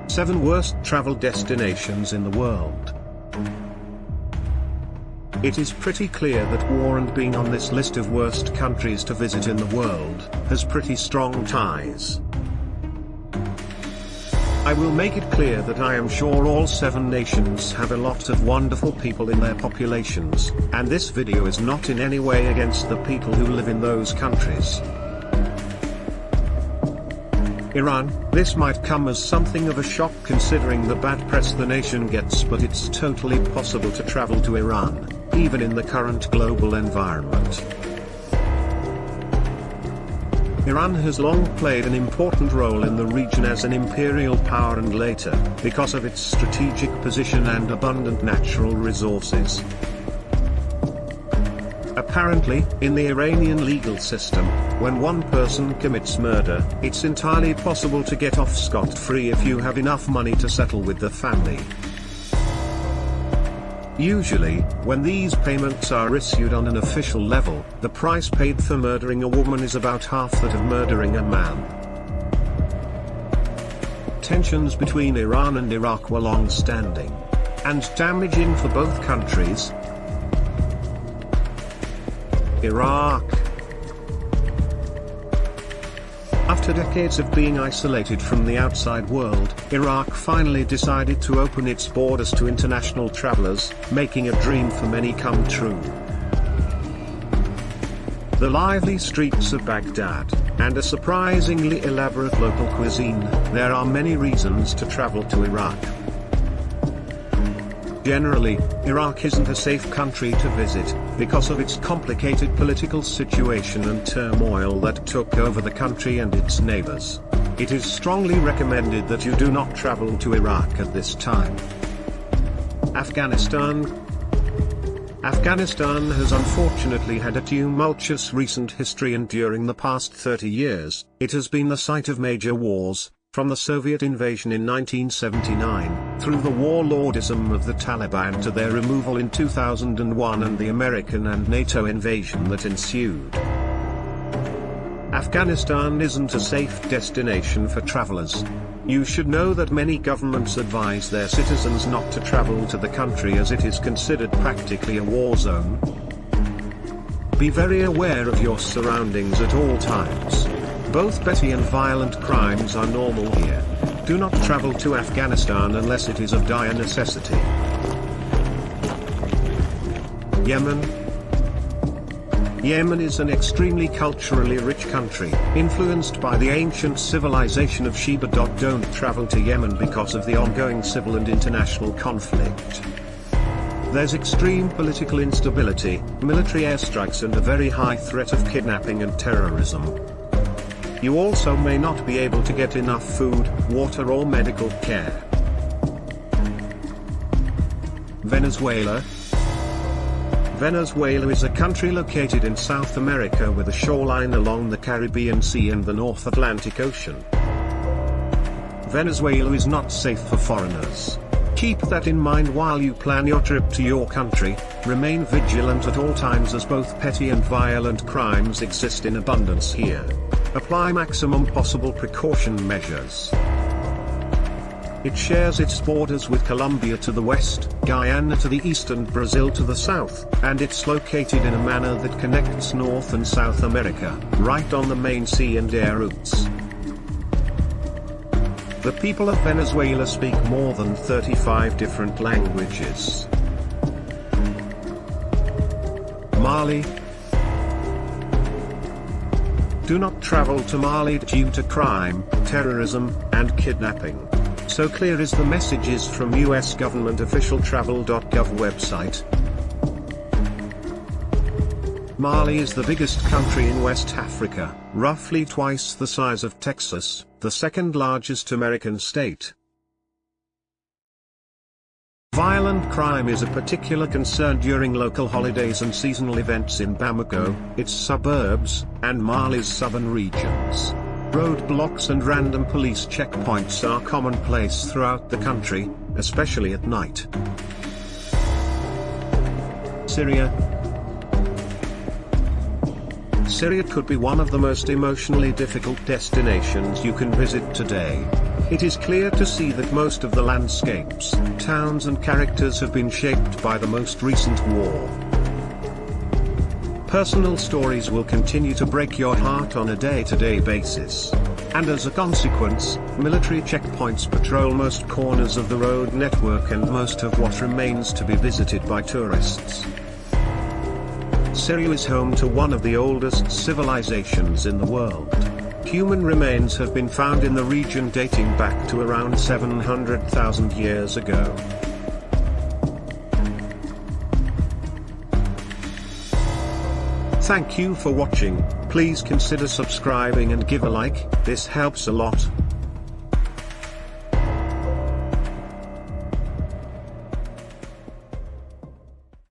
7 Worst Travel Destinations in the World. It is pretty clear that war and being on this list of worst countries to visit in the world has pretty strong ties. I will make it clear that I am sure all 7 nations have a lot of wonderful people in their populations, and this video is not in any way against the people who live in those countries. Iran, this might come as something of a shock considering the bad press the nation gets, but it's totally possible to travel to Iran, even in the current global environment. Iran has long played an important role in the region as an imperial power and later, because of its strategic position and abundant natural resources. Apparently, in the Iranian legal system, when one person commits murder, it's entirely possible to get off scot-free if you have enough money to settle with the family. Usually, when these payments are issued on an official level, the price paid for murdering a woman is about half that of murdering a man. Tensions between Iran and Iraq were long-standing and damaging for both countries. Iraq. After decades of being isolated from the outside world, Iraq finally decided to open its borders to international travelers, making a dream for many come true. The lively streets of Baghdad, and a surprisingly elaborate local cuisine, there are many reasons to travel to Iraq. Generally, Iraq isn't a safe country to visit, because of its complicated political situation and turmoil that took over the country and its neighbors. It is strongly recommended that you do not travel to Iraq at this time. Afghanistan. Afghanistan has unfortunately had a tumultuous recent history, and during the past 30 years, it has been the site of major wars, from the Soviet invasion in 1979, through the warlordism of the Taliban to their removal in 2001 and the American and NATO invasion that ensued. Afghanistan isn't a safe destination for travelers. You should know that many governments advise their citizens not to travel to the country as it is considered practically a war zone. Be very aware of your surroundings at all times. Both petty and violent crimes are normal here. Do not travel to Afghanistan unless it is of dire necessity. Yemen. Yemen is an extremely culturally rich country, influenced by the ancient civilization of Sheba. Don't travel to Yemen because of the ongoing civil and international conflict. There's extreme political instability, military airstrikes and a very high threat of kidnapping and terrorism. You also may not be able to get enough food, water or medical care. Venezuela. Venezuela is a country located in South America with a shoreline along the Caribbean Sea and the North Atlantic Ocean. Venezuela is not safe for foreigners. Keep that in mind while you plan your trip to your country. Remain vigilant at all times as both petty and violent crimes exist in abundance here. Apply maximum possible precaution measures. It shares its borders with Colombia to the west, Guyana to the east and Brazil to the south, and it's located in a manner that connects North and South America, right on the main sea and air routes. The people of Venezuela speak more than 35 different languages. Mali. Do not travel to Mali due to crime, terrorism, and kidnapping. So clear is the messages from US government official travel.gov website. Mali is the biggest country in West Africa, roughly twice the size of Texas, the second largest American state. Violent crime is a particular concern during local holidays and seasonal events in Bamako, its suburbs, and Mali's southern regions. Roadblocks and random police checkpoints are commonplace throughout the country, especially at night. Syria. Syria could be one of the most emotionally difficult destinations you can visit today. It is clear to see that most of the landscapes, towns and characters have been shaped by the most recent war. Personal stories will continue to break your heart on a day-to-day basis. And as a consequence, military checkpoints patrol most corners of the road network and most of what remains to be visited by tourists. Syria is home to one of the oldest civilizations in the world. Human remains have been found in the region dating back to around 700,000 years ago. Thank you for watching. Please consider subscribing and give a like, this helps a lot.